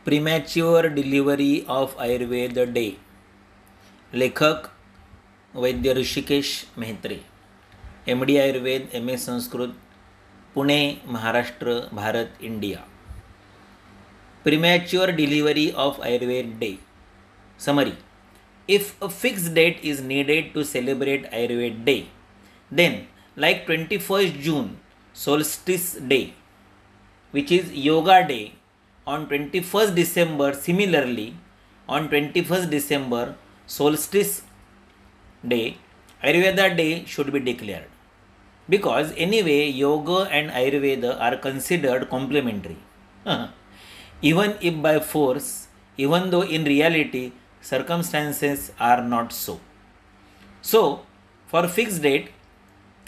Premature delivery of Ayurveda day. लेखक वैद्य Rishikesh Mehtre, MD Ayurveda, MS Sanskrit, Pune, Maharashtra, Bharat, India. Premature delivery of Ayurveda Day. Summary. If a fixed date is needed to celebrate Ayurveda Day, then like 21st June, Solstice Day, which is Yoga Day, on 21st December, similarly, on 21st December, Solstice Day, Ayurveda Day should be declared. Because anyway, Yoga and Ayurveda are considered complementary. Even if by force, even though in reality circumstances are not so. So, for fixed date,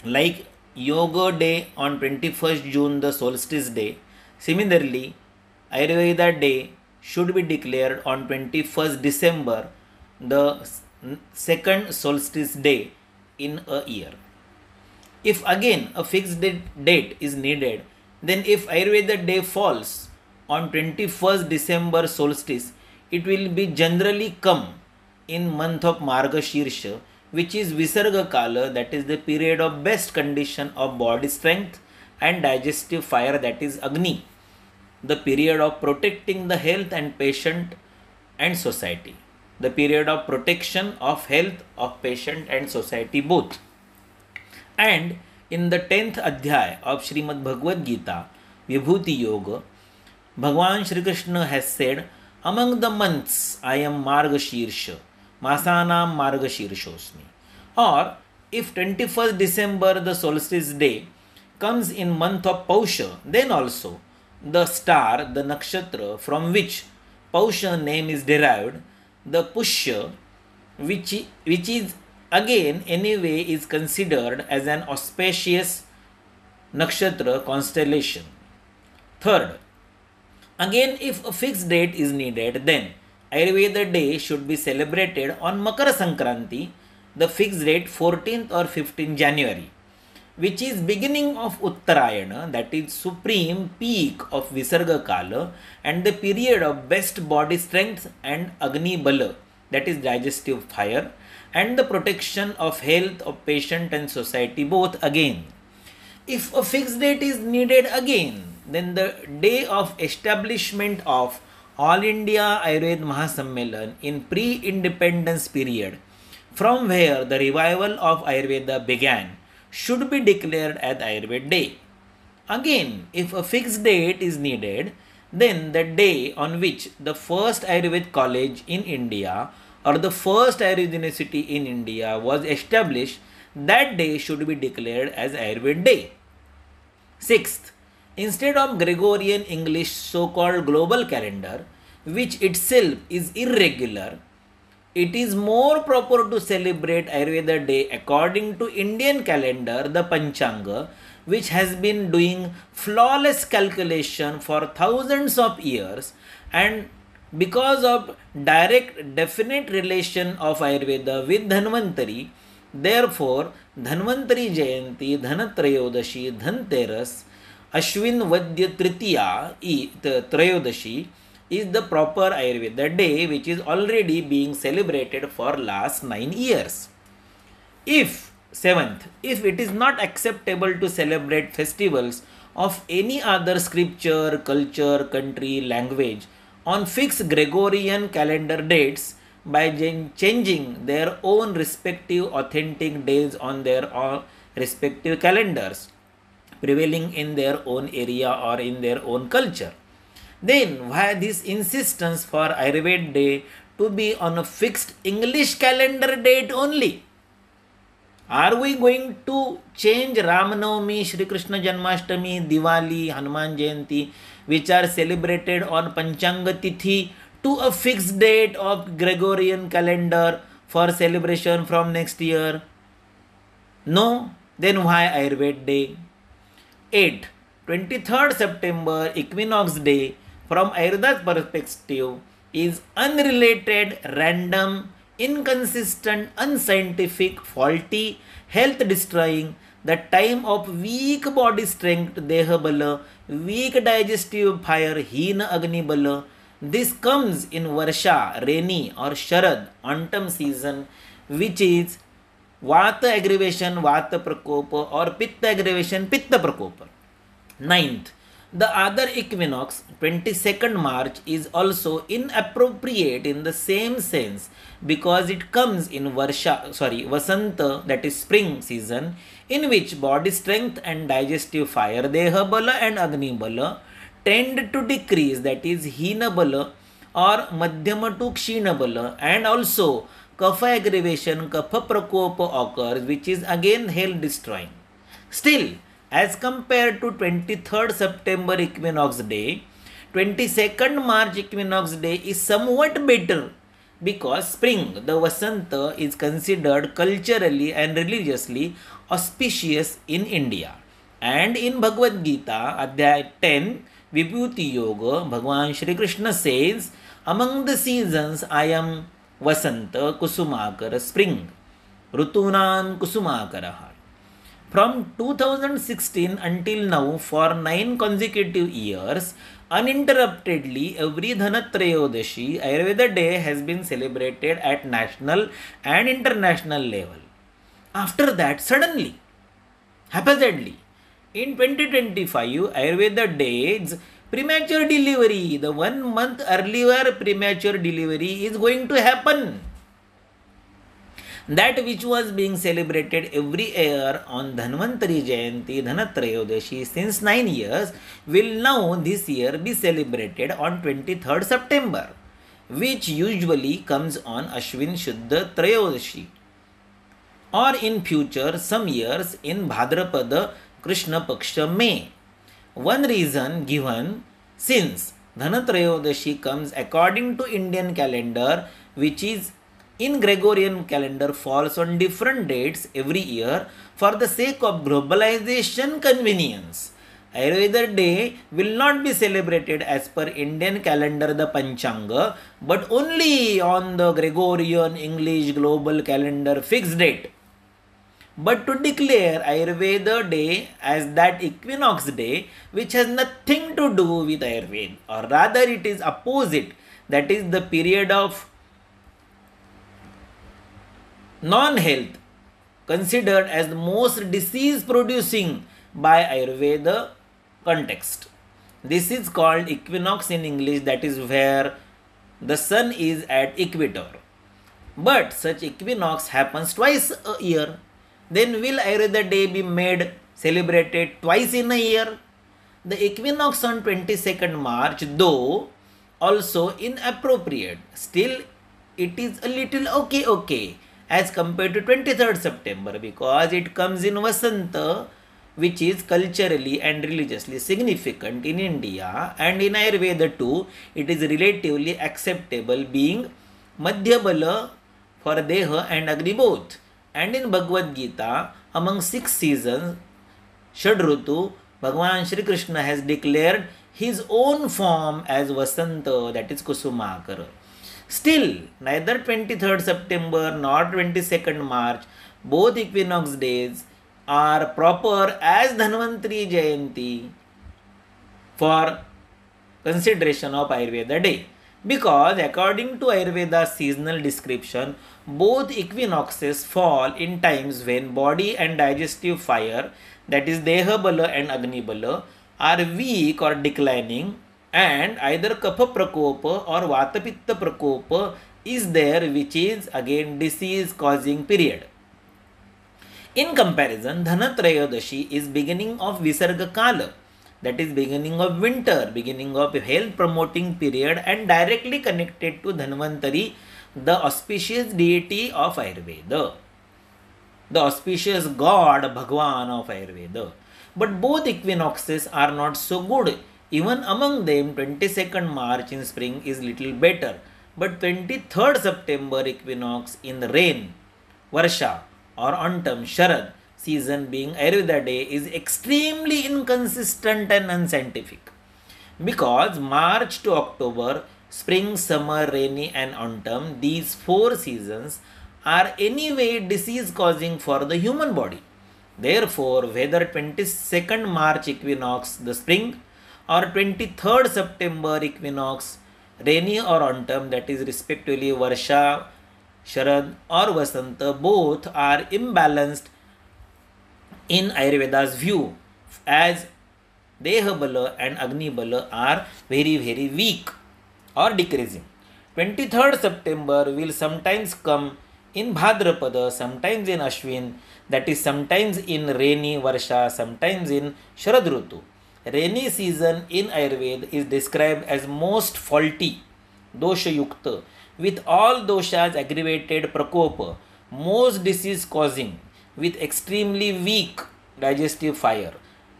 like Yoga Day on 21st June, the solstice day, similarly, Ayurveda Day should be declared on 21st December, the second solstice day in a year. If again a fixed date is needed, then if Ayurveda Day falls on 21st December solstice, it will be generally come in month of Margashirsha, which is Visarga Kala, that is the period of best condition of body strength and digestive fire, that is Agni, the period of protecting the health and patient and society, the period of protection of health of patient and society both. And in the 10th Adhyay of Srimad Bhagavad Gita, Vibhuti Yoga, Bhagavan Shri Krishna has said, among the months I am Margashirsha, Masanam Margashirshosmi. Or if 21st December, the solstice day, comes in month of Pausha, then also the star, the nakshatra from which Pausha name is derived, the Pushya, which is again anyway is considered as an auspicious nakshatra constellation. Third, again if a fixed date is needed, then Ayurveda Day should be celebrated on Makara Sankranti, the fixed date 14th or 15th January, which is beginning of Uttarayana, that is supreme peak of Visarga Kala and the period of best body strength and Agni Bala, that is digestive fire, and the protection of health of patient and society both again. If a fixed date is needed again, then the day of establishment of All India Ayurveda Mahasammelan in pre-independence period, from where the revival of Ayurveda began, should be declared as Ayurveda Day. Again, if a fixed date is needed, then the day on which the first Ayurveda college in India or the first Ayurveda university in India was established, that day should be declared as Ayurveda Day. Sixth, instead of Gregorian English so-called global calendar, which itself is irregular, it is more proper to celebrate Ayurveda Day according to Indian calendar, the Panchanga, which has been doing flawless calculation for thousands of years, and because of direct definite relation of Ayurveda with Dhanvantari, therefore Dhanvantari Jayanti, Dhanatrayodashi, Dhanteras, Ashwin Vadya Tritiya, Trayodashi is the proper Ayurveda Day, which is already being celebrated for last 9 years. Seventh, if it is not acceptable to celebrate festivals of any other scripture, culture, country, language on fixed Gregorian calendar dates by changing their own respective authentic days on their own respective calendars prevailing in their own area or in their own culture, then why this insistence for Ayurveda Day to be on a fixed English calendar date only? Are we going to change Ramanavami, Shri Krishna Janmashtami, Diwali, Hanuman Jayanti, which are celebrated on Panchanga Tithi, to a fixed date of Gregorian calendar for celebration from next year? No, then why Ayurveda Day? 8. 23rd September Equinox Day from Ayurveda's perspective is unrelated, random, inconsistent, unscientific, faulty, health destroying, the time of weak body strength, Deha Bala, weak digestive fire, Hina Agni Bala, This comes in Varsha, rainy or Sharad, autumn season, which is Vata aggravation, Vata prakopa or Pitta aggravation, Pitta prakopa. Ninth, the other equinox, 22nd March, is also inappropriate in the same sense because it comes in Vasanta, that is spring season, in which body strength and digestive fire, Deha Bala and Agni Bala, tend to decrease, that is Hina Bala or Madhyama to Kshina Bala, and also Kapha aggravation, Kapha prakopa occurs, which is again health destroying. Still, as compared to 23rd September equinox day, 22nd March equinox day is somewhat better because spring, the Vasanta, is considered culturally and religiously auspicious in India. And in Bhagavad Gita, Adhyay 10, Vibhuti Yoga, Bhagavan Shri Krishna says, among the seasons I am Vasanta Kusumakara, spring, Rutunan Kusumakaraha. From 2016 until now, for 9 consecutive years, uninterruptedly, every Dhanatrayodashi Ayurveda Day has been celebrated at national and international level. After that, suddenly, haphazardly, in 2025, Ayurveda Days, premature delivery, the 1 month earlier premature delivery is going to happen. That which was being celebrated every year on Dhanvantari Jayanti, Dhanatrayodashi since 9 years, will now this year be celebrated on 23rd September, which usually comes on Ashwin Shuddha Trayodashi, or in future some years in Bhadrapada Krishna Paksha May. One reason given, since Dhanatrayodashi comes according to Indian calendar, which is in Gregorian calendar falls on different dates every year for the sake of globalization convenience. Ayurveda Day will not be celebrated as per Indian calendar, the Panchanga, but only on the Gregorian English global calendar fixed date. But to declare Ayurveda Day as that equinox day, which has nothing to do with Ayurveda, or rather it is opposite, that is the period of non-health, considered as the most disease producing by Ayurveda context. This is called equinox in English, that is where the sun is at equator. But such equinox happens twice a year. Then will Ayurveda Day be made celebrated twice in a year? The equinox on 22nd March, though also inappropriate, still it is a little okay as compared to 23rd September because it comes in Vasanta, which is culturally and religiously significant in India, and in Ayurveda too it is relatively acceptable, being Madhya Bala for Deha and Agni both. And in Bhagavad Gita, among 6 seasons, Shadrutu, Bhagavan Shri Krishna has declared his own form as Vasanta, that is Kusumakara. Still, neither 23rd September nor 22nd March, both equinox days, are proper as Dhanvantari Jayanti for consideration of Ayurveda Day. Because according to Ayurveda's seasonal description, both equinoxes fall in times when body and digestive fire, that is Deha Bala and Agni Bala, are weak or declining, and either Kapha Prakopa or Vata Pitta Prakopa is there, which is again disease causing period. In comparison, Dhanatrayodashi is beginning of Visarga Kala, that is beginning of winter, beginning of health promoting period, and directly connected to Dhanvantari, the auspicious deity of Ayurveda, the auspicious god Bhagwan of Ayurveda. But both equinoxes are not so good. Even among them, 22nd March in spring is little better, but 23rd September equinox in the rain, Varsha or autumn, Sharad season being Ayurveda Day is extremely inconsistent and unscientific. Because March to October, spring, summer, rainy and autumn, these 4 seasons are anyway disease causing for the human body. Therefore, whether 22nd March equinox, the spring, or 23rd September equinox, rainy or autumn, that is respectively Varsha, Sharad or Vasanta, both are imbalanced in Ayurveda's view, as Deha Bala and Agni Bala are very very weak or decreasing. 23rd September will sometimes come in Bhadrapada, sometimes in Ashwin, that is sometimes in rainy Varsha, sometimes in Sharad Rutu. Rainy season in Ayurveda is described as most faulty, dosha yukta, with all doshas aggravated prakopa, most disease causing, with extremely weak digestive fire.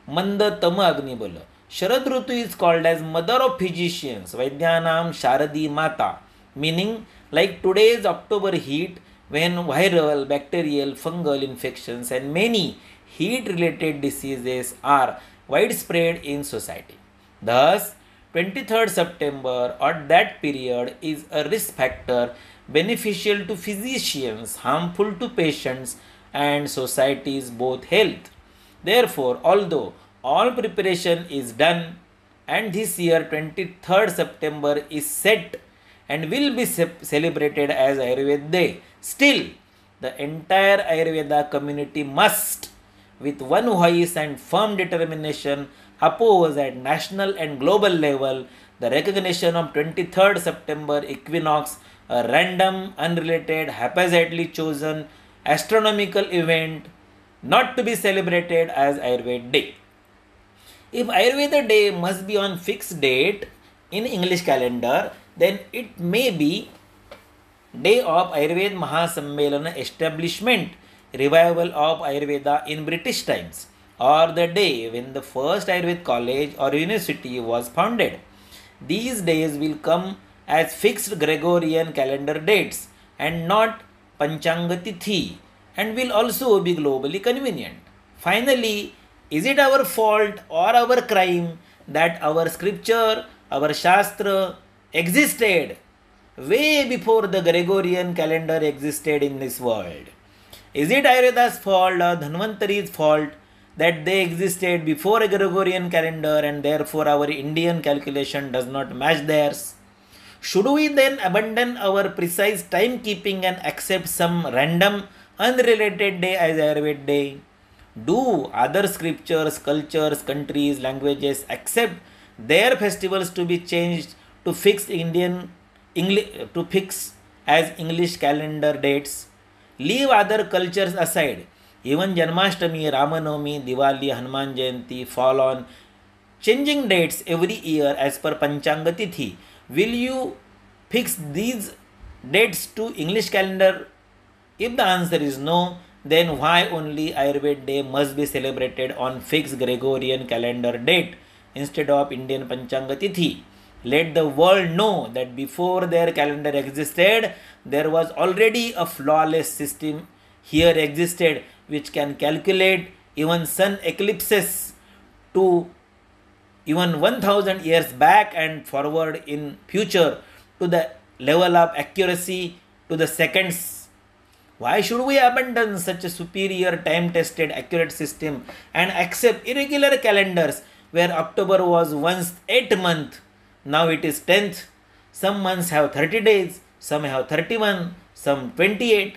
Manda Tama Agni Bala. Sharad Rutu is called as mother of physicians, Vaidyanam Sharadi Mata, meaning like today's October heat, when viral, bacterial, fungal infections and many heat related diseases are widespread in society. Thus, 23rd September or that period is a risk factor beneficial to physicians, harmful to patients and society's both health. Therefore, although all preparation is done and this year 23rd September is set and will be celebrated as Ayurveda Day, still the entire Ayurveda community must, with one voice and firm determination, oppose at national and global level the recognition of 23rd September equinox, a random, unrelated, haphazardly chosen astronomical event not to be celebrated as Ayurveda Day. If Ayurveda Day must be on fixed date in English calendar, then it may be day of Ayurveda Mahasammelana establishment, revival of Ayurveda in British times, or the day when the first Ayurveda college or university was founded. These days will come as fixed Gregorian calendar dates and not Panchanga Tithi, and will also be globally convenient. Finally, is it our fault or our crime that our scripture, our Shastra existed way before the Gregorian calendar existed in this world? Is it Ayurveda's fault or Dhanvantari's fault that they existed before a Gregorian calendar and therefore our Indian calculation does not match theirs? Should we then abandon our precise timekeeping and accept some random unrelated day as Ayurveda Day? Do other scriptures, cultures, countries, languages accept their festivals to be changed to fix as English calendar dates? Leave other cultures aside. Even Janmashtami, Ramanavami, Diwali, Hanuman Jayanti fall on changing dates every year as per Panchanga Tithi. Will you fix these dates to English calendar? If the answer is no, then why only Ayurveda Day must be celebrated on fixed Gregorian calendar date instead of Indian Panchanga Tithi? Let the world know that before their calendar existed, there was already a flawless system here existed which can calculate even sun eclipses to even 1000 years back and forward in future to the level of accuracy to the seconds. Why should we abandon such a superior time-tested accurate system and accept irregular calendars where October was once 8th month, now it is 10th. Some months have 30 days, some have 31, some 28.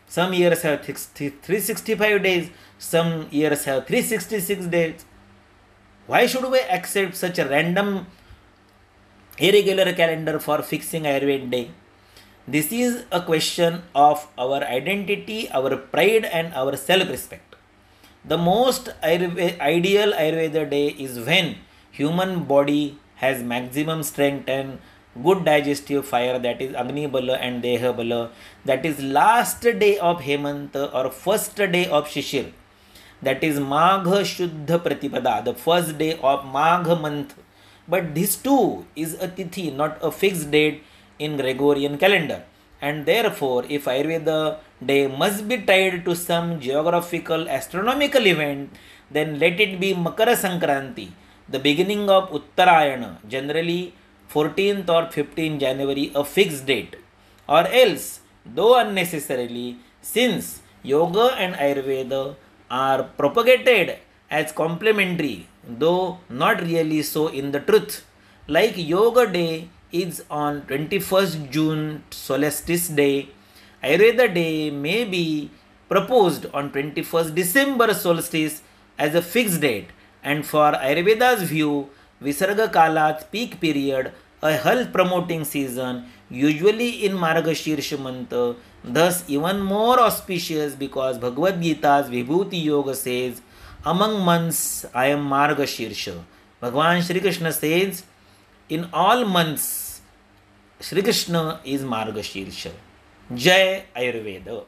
Some years have 365 days, some years have 366 days. Why should we accept such a random irregular calendar for fixing Ayurveda Day? This is a question of our identity, our pride and our self-respect. The most ideal Ayurveda Day is when human body has maximum strength and good digestive fire, that is Agni Bala and Deha Bala, that is last day of Hemanta or first day of Shishir, that is Magha Shuddha Pratipada, the first day of Magha month. But this too is a Tithi, not a fixed date in Gregorian calendar. And therefore, if Ayurveda Day must be tied to some geographical astronomical event, then let it be Makara Sankranti, the beginning of Uttarayana, generally 14th or 15th January, a fixed date. Or else, though unnecessarily, since Yoga and Ayurveda are propagated as complementary, though not really so in the truth. Like Yoga Day is on 21st June solstice day. Ayurveda day may be proposed on 21st December solstice as a fixed date, and for Ayurveda's view, Visarga Kala's peak period, a health promoting season, usually in Margashirsha month, thus even more auspicious because Bhagavad Gita's Vibhuti Yoga says, among months I am Margashirsha. Bhagavan Shri Krishna says, in all months, Shri Krishna is Margashirsha. Jai Ayurveda.